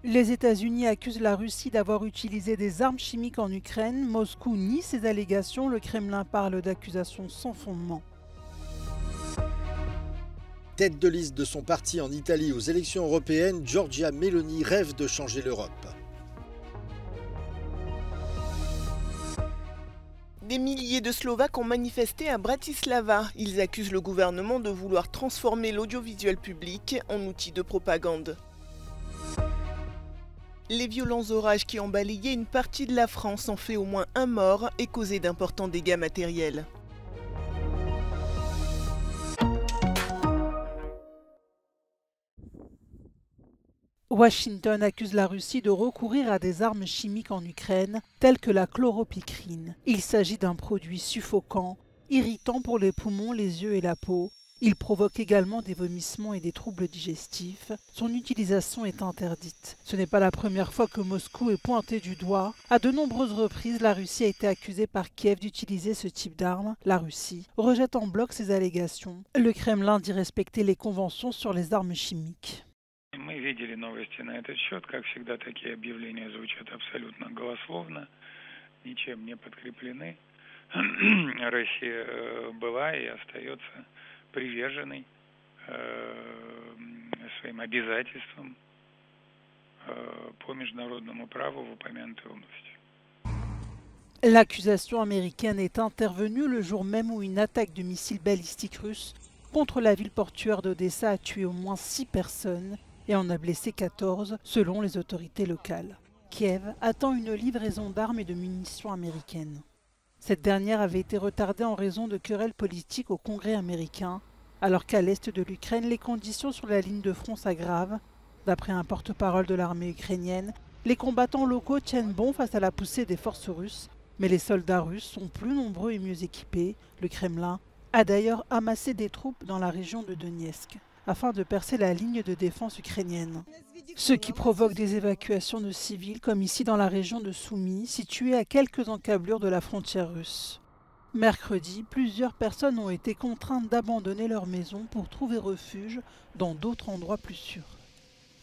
Les États-Unis accusent la Russie d'avoir utilisé des armes chimiques en Ukraine. Moscou nie ces allégations. Le Kremlin parle d'accusations sans fondement. Tête de liste de son parti en Italie aux élections européennes, Giorgia Meloni rêve de changer l'Europe. Des milliers de Slovaques ont manifesté à Bratislava. Ils accusent le gouvernement de vouloir transformer l'audiovisuel public en outil de propagande. Les violents orages qui ont balayé une partie de la France ont fait au moins un mort et causé d'importants dégâts matériels. Washington accuse la Russie de recourir à des armes chimiques en Ukraine, telles que la chloropicrine. Il s'agit d'un produit suffocant, irritant pour les poumons, les yeux et la peau. Il provoque également des vomissements et des troubles digestifs. Son utilisation est interdite. Ce n'est pas la première fois que Moscou est pointé du doigt. À de nombreuses reprises, la Russie a été accusée par Kiev d'utiliser ce type d'armes. La Russie rejette en bloc ces allégations. Le Kremlin dit respecter les conventions sur les armes chimiques. Мы видели новости на этот счет. Как всегда, такие объявления звучат абсолютно голословно, ничем не подкреплены. Россия была и остается приверженной своим обязательствам по международному праву в упомянутой области. L'accusation américaine est intervenue le jour même où une attaque de missiles balistiques russes contre la ville portuaire d'Odessa a tué au moins 6 personnes et en a blessé 14 selon les autorités locales. Kiev attend une livraison d'armes et de munitions américaines. Cette dernière avait été retardée en raison de querelles politiques au Congrès américain, alors qu'à l'est de l'Ukraine, les conditions sur la ligne de front s'aggravent. D'après un porte-parole de l'armée ukrainienne, les combattants locaux tiennent bon face à la poussée des forces russes, mais les soldats russes sont plus nombreux et mieux équipés. Le Kremlin a d'ailleurs amassé des troupes dans la région de Donetsk, afin de percer la ligne de défense ukrainienne. Ce qui provoque des évacuations de civils, comme ici dans la région de Soumy, située à quelques encablures de la frontière russe. Mercredi, plusieurs personnes ont été contraintes d'abandonner leur maison pour trouver refuge dans d'autres endroits plus sûrs.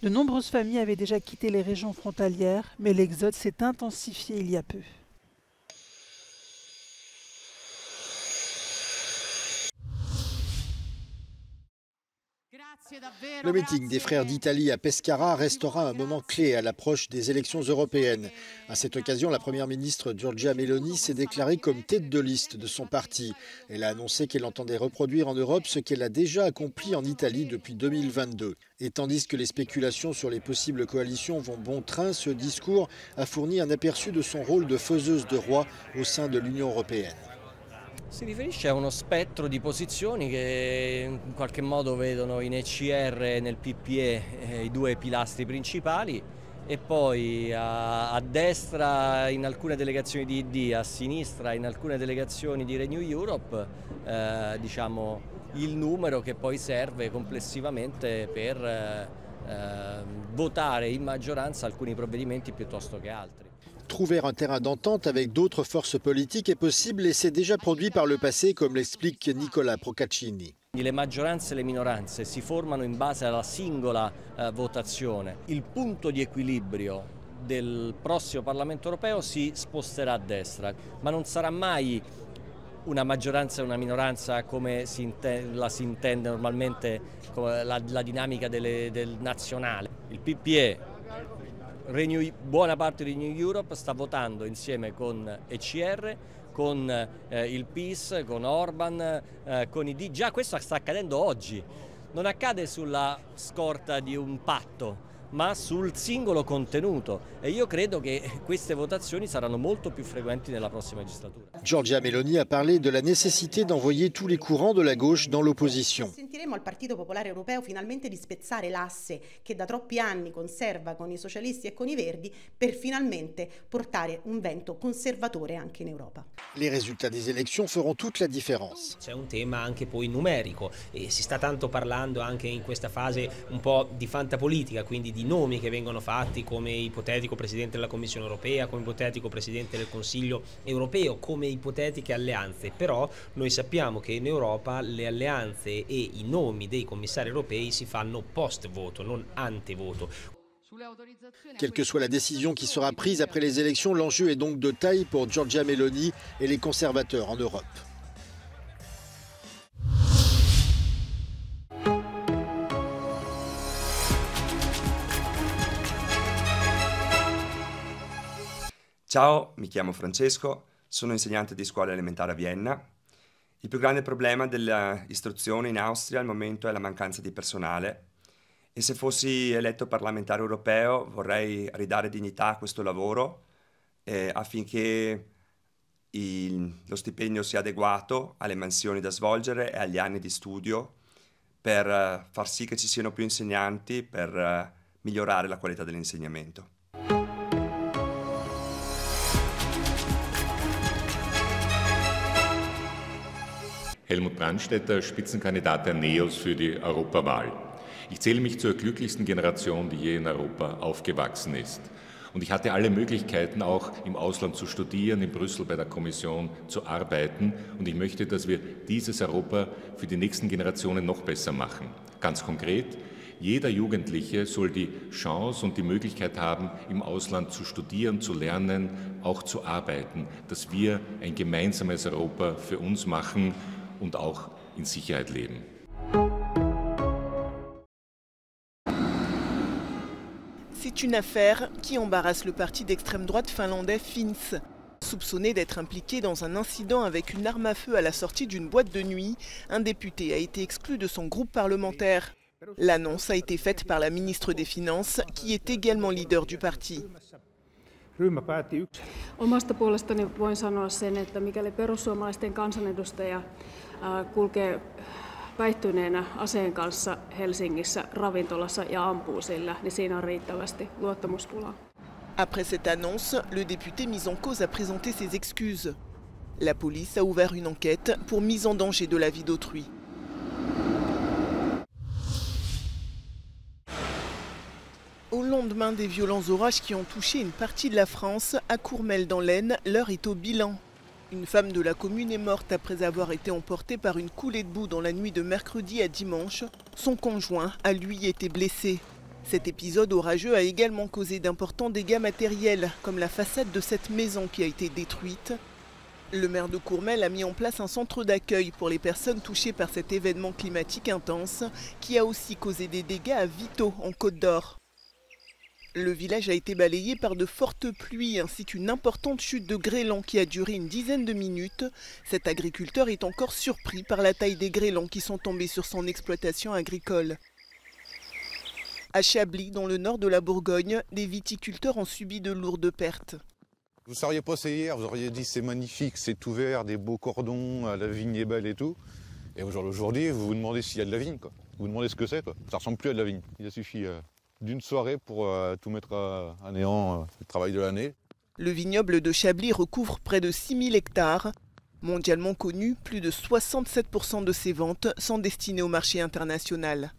De nombreuses familles avaient déjà quitté les régions frontalières, mais l'exode s'est intensifié il y a peu. Le meeting des frères d'Italie à Pescara restera un moment clé à l'approche des élections européennes. À cette occasion, la première ministre Giorgia Meloni s'est déclarée comme tête de liste de son parti. Elle a annoncé qu'elle entendait reproduire en Europe ce qu'elle a déjà accompli en Italie depuis 2022. Et tandis que les spéculations sur les possibles coalitions vont bon train, ce discours a fourni un aperçu de son rôle de faiseuse de roi au sein de l'Union européenne. Si riferisce a uno spettro di posizioni che in qualche modo vedono in ECR e nel PPE i due pilastri principali e poi a destra in alcune delegazioni di ID, a sinistra in alcune delegazioni di Renew Europe diciamo il numero che poi serve complessivamente per votare in maggioranza alcuni provvedimenti piuttosto che altri. Trouver un terrain d'entente avec d'autres forces politiques est possible et c'est déjà produit par le passé, comme l'explique Nicola Procaccini. Le maggioranze e le minoranze si formano in base alla singola votazione. Il punto di equilibrio del prossimo Parlamento europeo si sposterà a destra, ma non sarà mai una maggioranza e una minoranza come la si intende normalmente la dinamica del nazionale. Il PPE, buona parte di Renew Europe sta votando insieme con ECR, con il PIS, con Orban, con ID. Già questo sta accadendo oggi. Non accade sulla scorta di un patto, ma sul singolo contenuto e io credo che queste votazioni saranno molto più frequenti nella prossima legislatura. Giorgia Meloni a parlé de la nécessité d'envoyer tous les courants de la gauche dans l'opposition. Sentiremo al Partito Popolare Europeo finalmente di spezzare l'asse che da troppi anni conserva con i socialisti e con i verdi per finalmente portare un vento conservatore anche in Europa. Les résultats des élections feront toute la différence. C'è un tema anche poi numerico e si sta tanto parlando anche in questa fase un po' di fantapolitica, quindi di nomi che vengono fatti come ipotetico Presidente della Commissione Europea, come ipotetico Presidente del Consiglio Europeo, come ipotetiche alleanze, però noi sappiamo che in Europa le alleanze e i nomi dei commissari europei si fanno post voto, non ante voto. Quelle que soit la décision qui sera prise après les élections, l'enjeu est donc de taille pour Giorgia Meloni et les conservateurs en Europe. Ciao, mi chiamo Francesco, sono insegnante di scuola elementare a Vienna. Il più grande problema dell'istruzione in Austria al momento è la mancanza di personale e se fossi eletto parlamentare europeo vorrei ridare dignità a questo lavoro affinché lo stipendio sia adeguato alle mansioni da svolgere e agli anni di studio per far sì che ci siano più insegnanti per migliorare la qualità dell'insegnamento. Helmut Brandstätter, Spitzenkandidat der NEOS für die Europawahl. Ich zähle mich zur glücklichsten Generation, die je in Europa aufgewachsen ist. Und ich hatte alle Möglichkeiten, auch im Ausland zu studieren, in Brüssel bei der Kommission zu arbeiten. Und ich möchte, dass wir dieses Europa für die nächsten Generationen noch besser machen. Ganz konkret, jeder Jugendliche soll die Chance und die Möglichkeit haben, im Ausland zu studieren, zu lernen, auch zu arbeiten. Dass wir ein gemeinsames Europa für uns machen und auch in Sicherheit leben. C'est une affaire qui embarrasse le parti d'extrême droite finlandais Finns. Soupçonné d'être impliqué dans un incident avec une arme à feu à la sortie d'une boîte de nuit, un député a été exclu de son groupe parlementaire. L'annonce a été faite par la ministre des Finances, qui est également leader du parti. Omasta puolestani voin sanoa sen, että mikäli perussuomalaisten kansanedustaja kulkee päihtyneenä aseen kanssa Helsingissä ravintolassa ja ampuu sillä, niin siinä on riittävästi luottamuspulaa. Après cette annonce, le député mis en cause a présenté ses excuses. La police a ouvert une enquête pour mise en danger de la vie d'autrui. Au lendemain des violents orages qui ont touché une partie de la France, à Courmelles dans l'Aisne, l'heure est au bilan. Une femme de la commune est morte après avoir été emportée par une coulée de boue dans la nuit de mercredi à dimanche. Son conjoint a lui été blessé. Cet épisode orageux a également causé d'importants dégâts matériels, comme la façade de cette maison qui a été détruite. Le maire de Courmelles a mis en place un centre d'accueil pour les personnes touchées par cet événement climatique intense, qui a aussi causé des dégâts à Vito, en Côte d'Or. Le village a été balayé par de fortes pluies ainsi qu'une importante chute de grêlons qui a duré une dizaine de minutes. Cet agriculteur est encore surpris par la taille des grêlons qui sont tombés sur son exploitation agricole. À Chablis, dans le nord de la Bourgogne, des viticulteurs ont subi de lourdes pertes. Vous ne seriez passé hier, vous auriez dit c'est magnifique, c'est tout vert, des beaux cordons, la vigne est belle et tout. Et aujourd'hui, vous vous demandez s'il y a de la vigne, quoi. Vous vous demandez ce que c'est, quoi. Ça ressemble plus à de la vigne. Il a suffi d'une soirée pour tout mettre à néant, le travail de l'année. Le vignoble de Chablis recouvre près de 6000 hectares. Mondialement connu, plus de 67% de ses ventes sont destinées au marché international.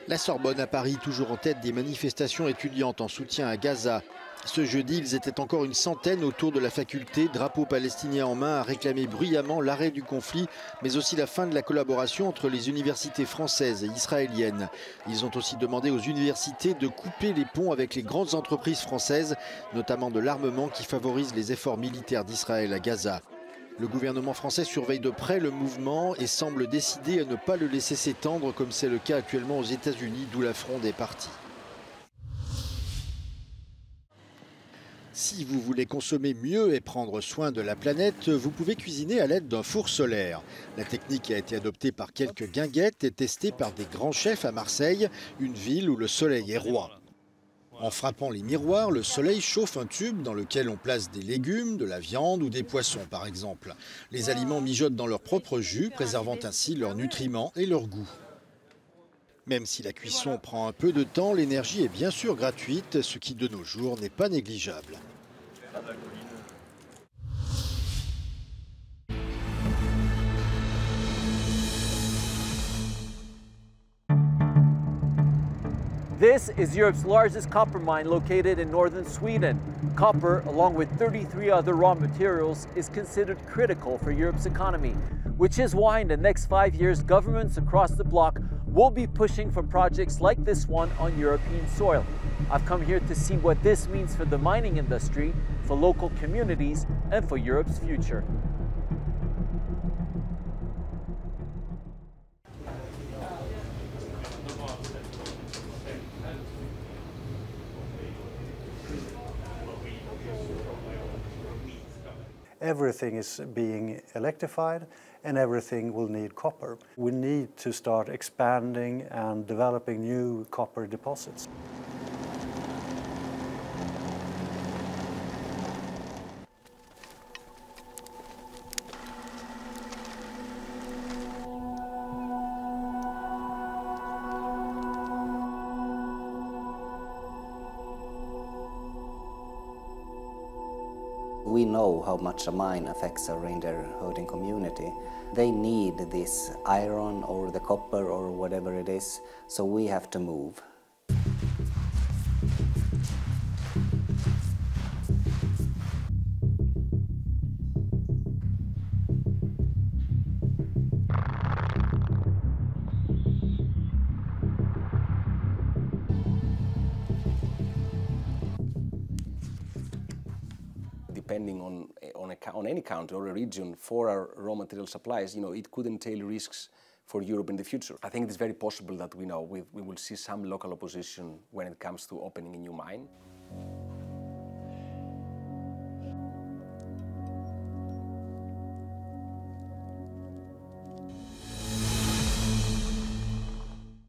La Sorbonne à Paris, toujours en tête des manifestations étudiantes en soutien à Gaza. Ce jeudi, ils étaient encore une centaine autour de la faculté, drapeau palestinien en main, à réclamer bruyamment l'arrêt du conflit, mais aussi la fin de la collaboration entre les universités françaises et israéliennes. Ils ont aussi demandé aux universités de couper les ponts avec les grandes entreprises françaises, notamment de l'armement qui favorise les efforts militaires d'Israël à Gaza. Le gouvernement français surveille de près le mouvement et semble décidé à ne pas le laisser s'étendre comme c'est le cas actuellement aux États-Unis, d'où la fronde est partie. Si vous voulez consommer mieux et prendre soin de la planète, vous pouvez cuisiner à l'aide d'un four solaire. La technique a été adoptée par quelques guinguettes et testée par des grands chefs à Marseille, une ville où le soleil est roi. En frappant les miroirs, le soleil chauffe un tube dans lequel on place des légumes, de la viande ou des poissons par exemple. Les aliments mijotent dans leur propre jus, préservant ainsi leurs nutriments et leur goût. Même si la cuisson prend un peu de temps, l'énergie est bien sûr gratuite, ce qui de nos jours n'est pas négligeable. This is Europe's largest copper mine located in northern Sweden. Copper, along with 33 other raw materials, is considered critical for Europe's economy, which is why in the next 5 years, governments across the bloc we'll be pushing for projects like this one on European soil. I've come here to see what this means for the mining industry, for local communities, and for Europe's future. Everything is being electrified and everything will need copper. We need to start expanding and developing new copper deposits. We know how much a mine affects a reindeer herding community. They need this iron or the copper or whatever it is, so we have to move. Depending on any country or a region for our raw material supplies, it could entail risks for Europe in the future. I think it is very possible that we will see some local opposition when it comes to opening a new mine.